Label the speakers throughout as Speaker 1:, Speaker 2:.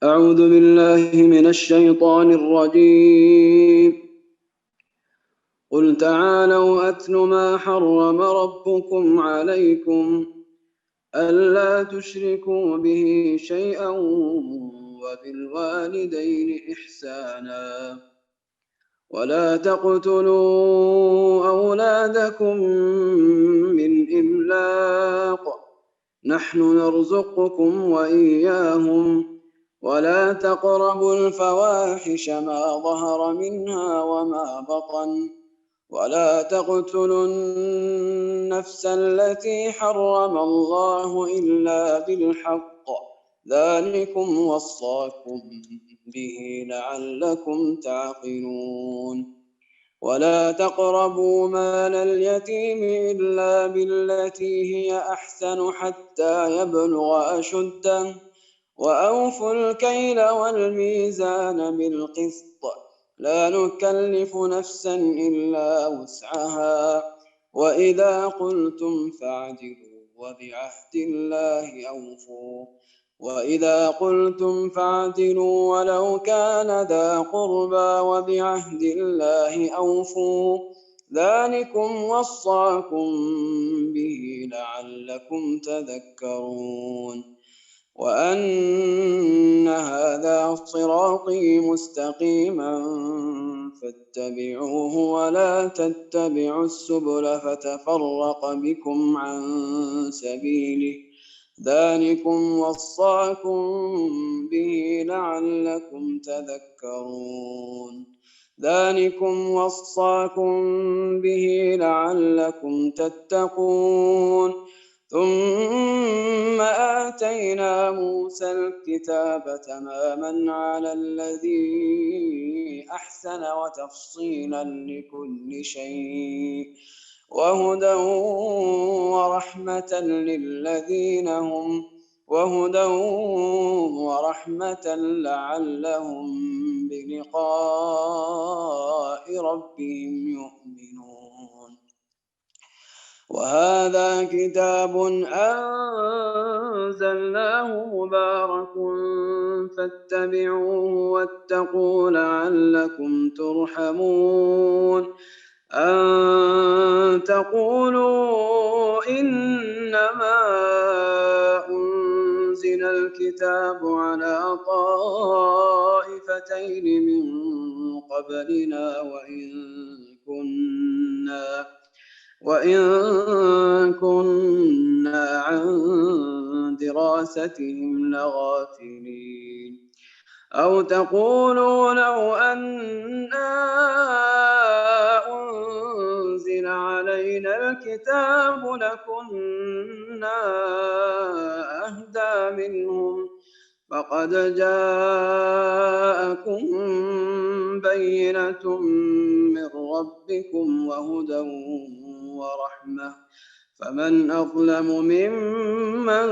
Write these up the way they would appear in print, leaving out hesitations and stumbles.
Speaker 1: أعوذ بالله من الشيطان الرجيم. قل تعالوا أتل ما حرم ربكم عليكم ألا تشركوا به شيئا وبالوالدين إحسانا ولا تقتلوا أولادكم من إملاق نحن نرزقكم وإياهم ولا تقربوا الفواحش ما ظهر منها وما بطن ولا تقتلوا النفس التي حرم الله إلا بالحق ذلكم وصاكم به لعلكم تعقلون ولا تقربوا مال اليتيم إلا بالتي هي أحسن حتى يبلغ أشده وأوفوا الكيل والميزان بالقسط لا نكلف نفسا إلا وسعها وإذا قلتم فاعدلوا ولو كان ذا قربى وبعهد الله أوفوا ذلكم وصاكم به لعلكم تذكرون وأن هذا صراطي مستقيما فاتبعوه ولا تتبعوا السبل فتفرق بكم عن سبيله ذلكم وصاكم به لعلكم تتقون ثم آتينا موسى الكتاب تماما على الذي أحسن وتفصيلا لكل شيء وهدى ورحمة لعلهم بلقاء ربهم يؤمنون وهذا كتاب أنزلناه مبارك فاتبعوه واتقوا لعلكم ترحمون أن تقولوا إنما أنزل الكتاب على طائفتين من قبلنا وإن كنا عن دراستهم لغافلين أو تقولوا لو أنا أنزل علينا الكتاب لكنا أهدى منهم فقد جاءكم بينة من ربكم وهدى ورحمة فمن أظلم ممن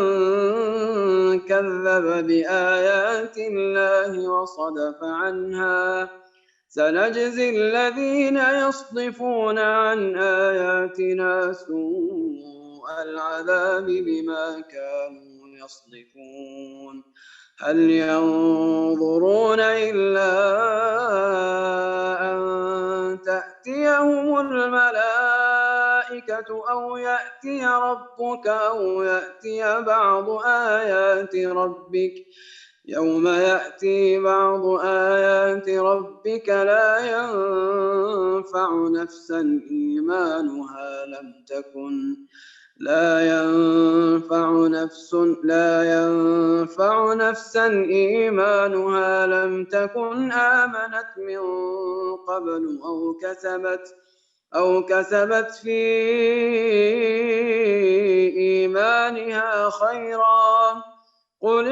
Speaker 1: كذب بآيات الله وصدف عنها سنجزي الذين يصدفون عن آياتنا سوء العذاب بما كانوا يصدفون هل ينظرون إلا أن تأتيهم الملائكة أو يأتي ربك أو يأتي بعض آيات ربك يوم يأتي بعض آيات ربك لا ينفع نفسا إيمانها لم تكن آمنت من قبل أو كسبت في إيمانها خيرا قل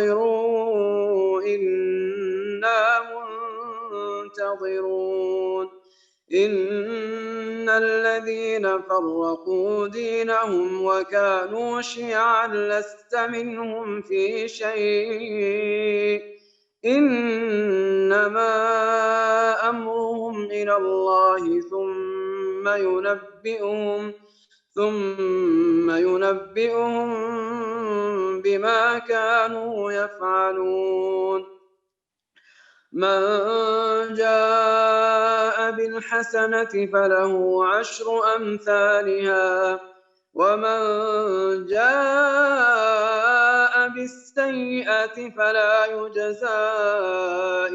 Speaker 1: انتظروا إنا منتظرون إن الذين فرقوا دينهم وكانوا شيعا لست منهم في شيء إنما أمرهم إلى الله ثم ينبئهم بما كانوا يفعلون من جاء بالحسنة فله 10 أمثالها ومن جاء بالسيئة فلا يجزى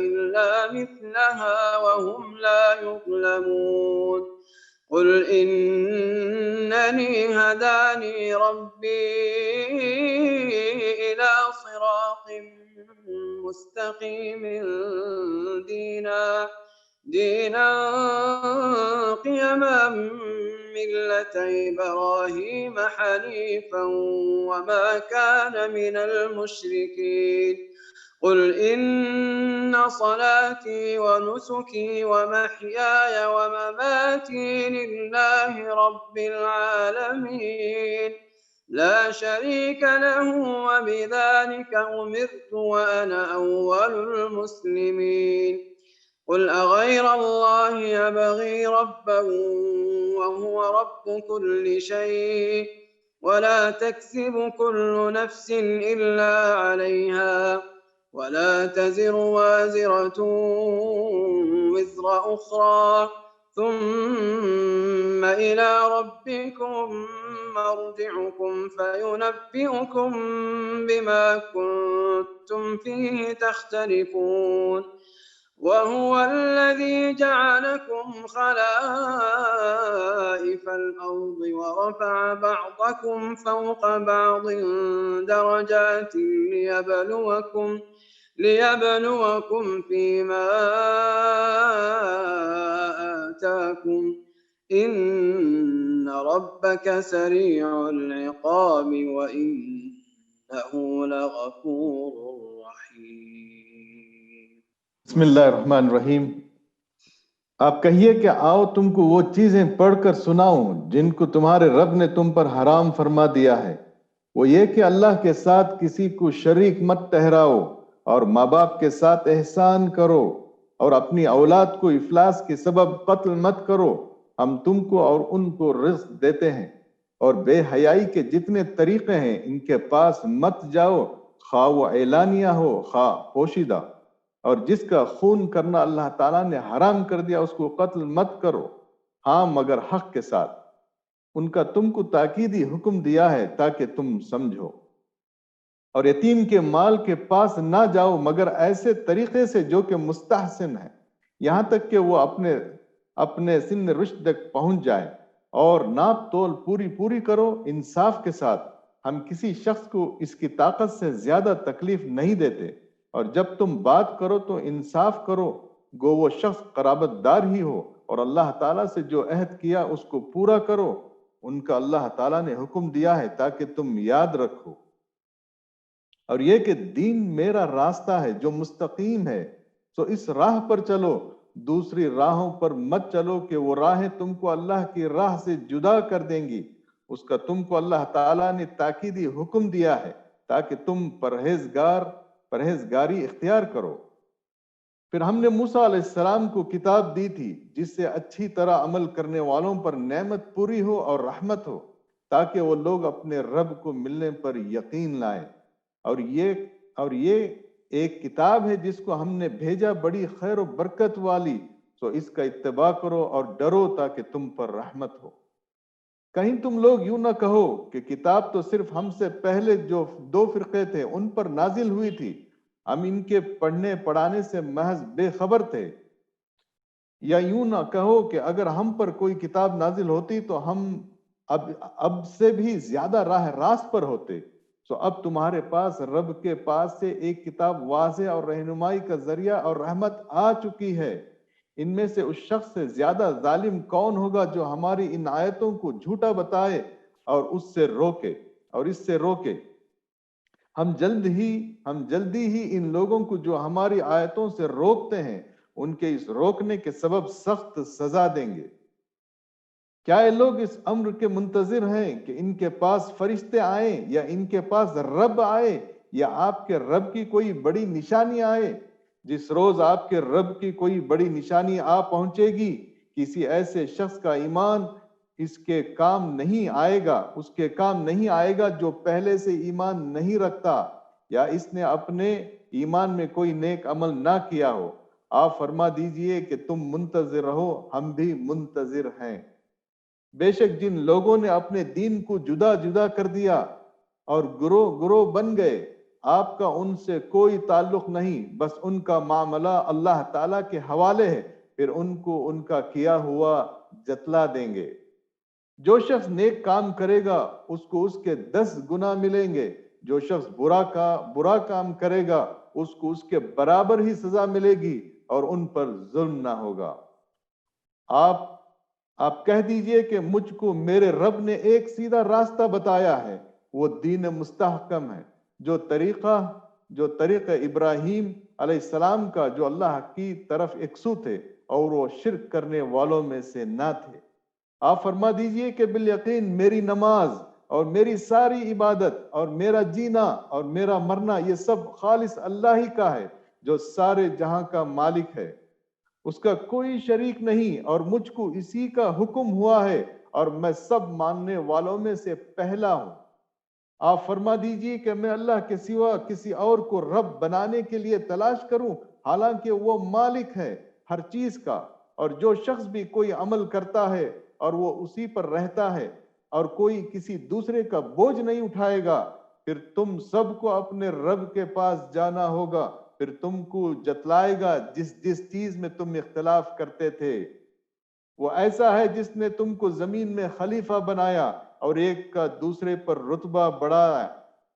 Speaker 1: إلا مثلها وهم لا يظلمون قل إنني هداني ربي إلى صراط مستقيم دينا قيما ملة إبراهيم حنيفا وما كان من المشركين قل إن صلاتي ونسكي ومحياي ومماتي لله رب العالمين لا شريك له وبذلك أمرت وأنا أول المسلمين قل أغير الله يبغي ربا وهو رب كل شيء ولا تكسب كل نفس إلا عليها ولا تزر وازرة وزر أخرى ثم إلى ربكم مرجعكم فينبئكم بما كنتم فيه تختلفون وهو الذي جعلكم خلائف الأرض ورفع بعضكم فوق بعض درجات ليبلوكم فيما آتاكم إن ربك سريع العقاب وإنه لغفور رحيم
Speaker 2: بسم اللہ الرحمن الرحیم۔ آپ کہیے کہ آؤ تم کو وہ چیزیں پڑھ کر سناؤں جن کو تمہارے رب نے تم پر حرام فرما دیا ہے، وہ یہ کہ اللہ کے ساتھ کسی کو شریک مت ٹھہراؤ اور ماں باپ کے ساتھ احسان کرو اور اپنی اولاد کو افلاس کے سبب قتل مت کرو، ہم تم کو اور ان کو رزق دیتے ہیں، اور بے حیائی کے جتنے طریقے ہیں ان کے پاس مت جاؤ، خواہ وہ اعلانیہ ہو خواہ پوشیدہ، اور جس کا خون کرنا اللہ تعالیٰ نے حرام کر دیا اس کو قتل مت کرو، ہاں مگر حق کے ساتھ، ان کا تم کو تاکیدی حکم دیا ہے تاکہ تم سمجھو، اور یتیم کے مال کے پاس نہ جاؤ مگر ایسے طریقے سے جو کہ مستحسن ہے، یہاں تک کہ وہ اپنے سن رشد تک پہنچ جائے، اور ناپ تول پوری کرو انصاف کے ساتھ، ہم کسی شخص کو اس کی طاقت سے زیادہ تکلیف نہیں دیتے، اور جب تم بات کرو تو انصاف کرو، گو وہ شخص قرابت دار ہی ہو، اور اللہ تعالیٰ سے جو عہد کیا اس کو پورا کرو، ان کا اللہ تعالیٰ نے حکم دیا ہے تاکہ تم یاد رکھو، اور یہ کہ دین میرا راستہ ہے جو مستقیم ہے، تو اس راہ پر چلو، دوسری راہوں پر مت چلو کہ وہ راہیں تم کو اللہ کی راہ سے جدا کر دیں گی، اس کا تم کو اللہ تعالیٰ نے تاکیدی حکم دیا ہے تاکہ تم پرہیزگاری اختیار کرو۔ پھر ہم نے موسیٰ علیہ السلام کو کتاب دی تھی جس سے اچھی طرح عمل کرنے والوں پر نعمت پوری ہو اور رحمت ہو، تاکہ وہ لوگ اپنے رب کو ملنے پر یقین لائیں، اور یہ ایک کتاب ہے جس کو ہم نے بھیجا بڑی خیر و برکت والی، تو اس کا اتباع کرو اور ڈرو تاکہ تم پر رحمت ہو۔ کہیں تم لوگ یوں نہ کہو کہ کتاب تو صرف ہم سے پہلے جو 2 فرقے تھے ان پر نازل ہوئی تھی، ہم ان کے پڑھنے پڑھانے سے محض بے خبر تھے، یا یوں نہ کہو کہ اگر ہم پر کوئی کتاب نازل ہوتی تو ہم اب سے بھی زیادہ راہ راست پر ہوتے، تو اب تمہارے پاس رب کے پاس سے ایک کتاب واضح اور رہنمائی کا ذریعہ اور رحمت آ چکی ہے، ان میں سے اس شخص سے زیادہ ظالم کون ہوگا جو ہماری ان آیتوں کو جھوٹا بتائے اور اس سے روکے۔ ہم جلدی ہی ان لوگوں کو جو ہماری آیتوں سے روکتے ہیں ان کے اس روکنے کے سبب سخت سزا دیں گے۔ کیا یہ لوگ اس امر کے منتظر ہیں کہ ان کے پاس فرشتے آئیں یا ان کے پاس رب آئے یا آپ کے رب کی کوئی بڑی نشانی آئے؟ جس روز آپ کے رب کی کوئی بڑی نشانی آ پہنچے گی، کسی ایسے شخص کا ایمان اس کے کام نہیں آئے گا، اس کے کام نہیں آئے گا جو پہلے سے ایمان نہیں رکھتا یا اس نے اپنے ایمان میں کوئی نیک عمل نہ کیا ہو۔ آپ فرما دیجئے کہ تم منتظر رہو، ہم بھی منتظر ہیں۔ بے شک جن لوگوں نے اپنے دین کو جدا جدا کر دیا اور گروہ گروہ بن گئے، آپ کا ان سے کوئی تعلق نہیں، بس ان کا معاملہ اللہ تعالیٰ کے حوالے ہے، پھر ان کو ان کا کیا ہوا جتلا دیں گے۔ جو شخص نیک کام کرے گا اس کو اس کے 10 گنا ملیں گے، جو شخص برا کام کرے گا اس کو اس کے برابر ہی سزا ملے گی اور ان پر ظلم نہ ہوگا۔ آپ کہہ دیجئے کہ مجھ کو میرے رب نے ایک سیدھا راستہ بتایا ہے، وہ دین مستحکم ہے، جو طریقہ ابراہیم علیہ السلام کا، جو اللہ کی طرف یکسو تھے اور وہ شرک کرنے والوں میں سے نہ تھے۔ آپ فرما دیجئے کہ بالیقین میری نماز اور میری ساری عبادت اور میرا جینا اور میرا مرنا یہ سب خالص اللہ ہی کا ہے، جو سارے جہاں کا مالک ہے، اس کا کوئی شریک نہیں، اور مجھ کو اسی کا حکم ہوا ہے اور میں سب ماننے والوں میں سے پہلا ہوں۔ آپ فرما دیجئے کہ میں اللہ کے سوا کسی اور کو رب بنانے کے لیے تلاش کروں، حالانکہ وہ مالک ہے ہر چیز کا۔ اور جو شخص بھی کوئی عمل کرتا ہے اور وہ اسی پر رہتا ہے اور کوئی کسی دوسرے کا بوجھ نہیں اٹھائے گا، پھر تم سب کو اپنے رب کے پاس جانا ہوگا، پھر تم کو جتلائے گا جس چیز میں تم اختلاف کرتے تھے۔ وہ ایسا ہے جس نے تم کو زمین میں خلیفہ بنایا اور ایک کا دوسرے پر رتبہ بڑھایا،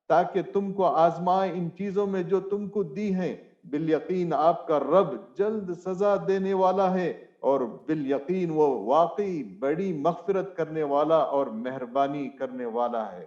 Speaker 2: تاکہ تم کو آزمائے ان چیزوں میں جو تم کو دی ہیں۔ بالیقین آپ کا رب جلد سزا دینے والا ہے اور بالیقین وہ واقعی بڑی مغفرت کرنے والا اور مہربانی کرنے والا ہے۔